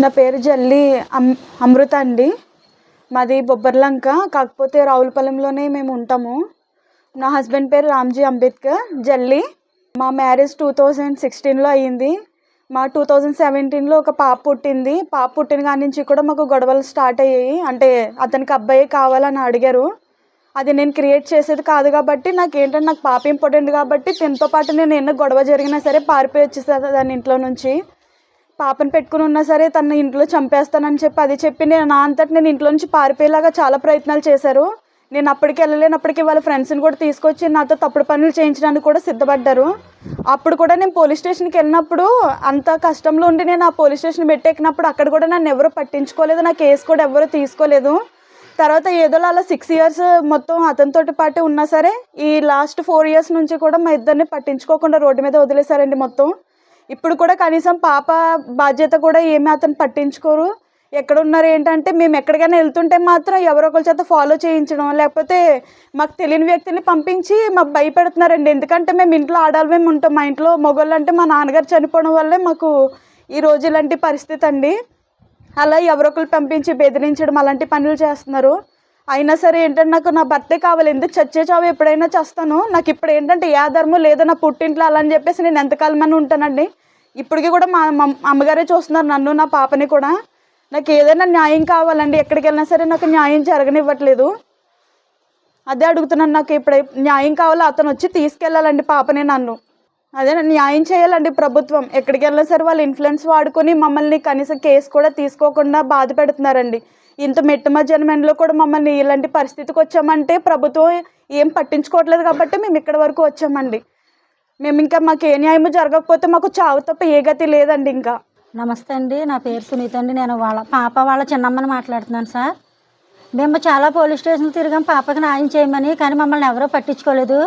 నా పేరు జల్లి అమృత అండి. మాది బొబ్బర్లంక, కాకపోతే రావులపాలెంలోనే మేము ఉంటాము. నా హస్బెండ్ పేరు రామ్జీ అంబేద్కర్ జల్లి. మా మ్యారేజ్ 2016లో అయ్యింది. మా 2017లో ఒక పాప పుట్టింది. పాప పుట్టిన కాడి నుంచి కూడా మాకు గొడవలు స్టార్ట్ అయ్యాయి. అంటే అతనికి అబ్బాయి కావాలని అడిగారు. అది నేను క్రియేట్ చేసేది కాదు కాబట్టి నాకు పాప ఇంపార్టెంట్ కాబట్టి తనతో పాటు నేను ఎన్నో గొడవ జరిగినా సరే పారిపోయి వచ్చేసాను దాని ఇంట్లో నుంచి. పాపను పెట్టుకుని ఉన్నా సరే తన ఇంట్లో చంపేస్తానని చెప్పి నా అంతటి నేను ఇంట్లో నుంచి పారిపోయేలాగా చాలా ప్రయత్నాలు చేశారు. నేను అప్పటికి వెళ్ళలేనప్పటికీ వాళ్ళ ఫ్రెండ్స్ని కూడా తీసుకొచ్చి నాతో తప్పుడు పనులు చేయించడానికి కూడా సిద్ధపడ్డారు. అప్పుడు కూడా నేను పోలీస్ స్టేషన్కి వెళ్ళినప్పుడు అంత కష్టంలో ఉండి నేను ఆ పోలీస్ స్టేషన్ పెట్టెక్కినప్పుడు అక్కడ కూడా నన్ను ఎవరు పట్టించుకోలేదు. నా కేసు కూడా ఎవరు తీసుకోలేదు. తర్వాత ఏదో అలా 6 years మొత్తం అతనితోటి పాటు ఉన్నా సరే ఈ లాస్ట్ 4 years నుంచి కూడా మా ఇద్దరిని పట్టించుకోకుండా రోడ్డు మీద వదిలేశారండి మొత్తం. ఇప్పుడు కూడా కనీసం పాప బాధ్యత కూడా ఏమీ అతను పట్టించుకోరు. ఎక్కడున్నారు ఏంటంటే మేము ఎక్కడికైనా వెళ్తుంటే మాత్రం ఎవరో ఒకరి చేత ఫాలో చేయించడం, లేకపోతే మాకు తెలియని వ్యక్తిని పంపించి మాకు భయపెడుతున్నారండి. ఎందుకంటే మేము ఇంట్లో ఆడాలమేమి ఉంటాం. మా ఇంట్లో మగవాళ్ళు అంటే మా నాన్నగారు చనిపోవడం వల్లే మాకు ఈరోజు ఇలాంటి పరిస్థితి అండి. అలా ఎవరో ఒకరు పంపించి బెదిరించడం అలాంటి పనులు చేస్తున్నారు. అయినా సరే ఏంటంటే నాకు నా భర్తే కావాలి. ఎందుకు చచ్చే చావు ఎప్పుడైనా చేస్తాను. నాకు ఇప్పుడు ఏంటంటే ఏ ఆధారమో లేదో నా పుట్టింట్లో అలా అని చెప్పేసి నేను ఎంతకాలమని ఉంటానండి. ఇప్పటికీ కూడా మా అమ్మగారే చూస్తున్నారు నన్ను, నా పాపని కూడా. నాకు ఏదైనా న్యాయం కావాలండి. ఎక్కడికి వెళ్ళినా సరే నాకు న్యాయం జరగనివ్వట్లేదు. అదే అడుగుతున్నాను. నాకు ఇప్పుడు న్యాయం కావాలో అతను వచ్చి తీసుకెళ్ళాలండి పాపని, నన్ను. అదే న్యాయం చేయాలండి ప్రభుత్వం. ఎక్కడికి వెళ్ళినా సరే వాళ్ళు ఇన్ఫ్లుయెన్స్ వాడుకొని మమ్మల్ని కనీసం కేసు కూడా తీసుకోకుండా బాధ పెడుతున్నారండి. ఇంత మెట్టు మధ్యాహ్నంలో కూడా మమ్మల్ని ఇలాంటి పరిస్థితికి వచ్చామంటే ప్రభుత్వం ఏం పట్టించుకోవట్లేదు కాబట్టి మేము ఇక్కడి వరకు వచ్చామండి. మేము ఇంకా మాకు ఏ న్యాయము జరగకపోతే మాకు చావు తప్ప ఏ గతి లేదండి ఇంకా. నమస్తే అండి, నా పేరు సునీత అండి. నేను వాళ్ళ చిన్నమ్మని మాట్లాడుతున్నాను సార్. మేము చాలా పోలీస్ స్టేషన్లు తిరిగాం పాపకి న్యాయం చేయమని, కానీ మమ్మల్ని ఎవరూ పట్టించుకోలేదు.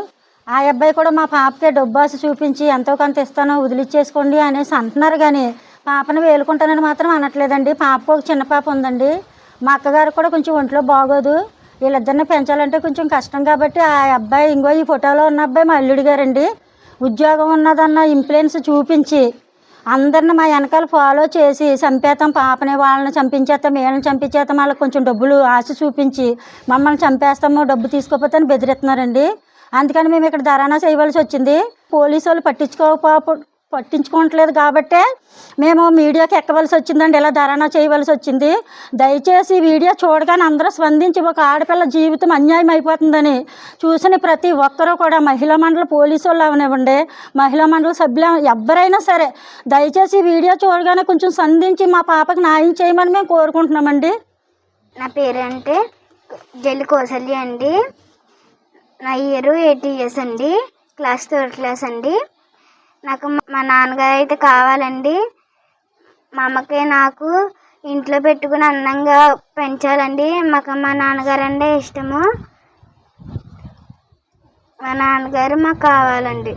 ఆ అబ్బాయి కూడా మా పాపకే డబ్బు ఆశ చూపించి ఎంతో కొంత ఇస్తాను వదిలిచ్చేసుకోండి అనేసి అంటున్నారు, కానీ పాపను వేలుకుంటానని మాత్రం అనట్లేదండి. పాపకు ఒక చిన్న పాప ఉందండి. మా అక్కగారు కూడా కొంచెం ఒంట్లో బాగోదు. వీళ్ళిద్దరిని పెంచాలంటే కొంచెం కష్టం కాబట్టి ఆ అబ్బాయి, ఈ ఫోటోలో ఉన్న అబ్బాయి మా అల్లుడి గారండి. ఉద్యోగం ఉన్నదన్న ఇన్ఫ్లుయెన్స్ చూపించి అందరిని మా వెనకాల ఫాలో చేసి చంపేస్తాం పాపని, వాళ్ళని చంపించేస్తాం, వీళ్ళని చంపించేస్తాం, వాళ్ళకి కొంచెం డబ్బులు ఆశ చూపించి మమ్మల్ని చంపేస్తాము డబ్బు తీసుకోకపోతే అని బెదిరిస్తున్నారండి. అందుకని మేము ఇక్కడ ధర్నా చేయవలసి వచ్చింది. పోలీసు వాళ్ళు పట్టించుకోవట్లేదు కాబట్టే మేము మీడియాకి ఎక్కవలసి వచ్చిందండి. ఇలా ధర్నా చేయవలసి వచ్చింది. దయచేసి ఈ వీడియో చూడగానే అందరూ స్పందించి ఒక ఆడపిల్ల జీవితం అన్యాయం అయిపోతుందని చూసిన ప్రతి ఒక్కరూ కూడా, మహిళా మండలి పోలీసు వాళ్ళు అవనివ్వండి, మహిళా మండలి సభ్యులు ఎవరైనా సరే దయచేసి ఈ వీడియో చూడగానే కొంచెం స్పందించి మా పాపకి న్యాయం చేయమని మేము కోరుకుంటున్నామండి. నా పేరు అంటే జల్లి కౌసల్య అండి. నా ఇయర్ 80 years అండి. క్లాస్ 3rd class అండి. నాకు మా నాన్నగారు అయితే కావాలండి. మా అమ్మకి నాకు ఇంట్లో పెట్టుకుని అందంగా పెంచాలండి. మాకు మా నాన్నగారు అంటే ఇష్టము. మా నాన్నగారు మాకు కావాలండి.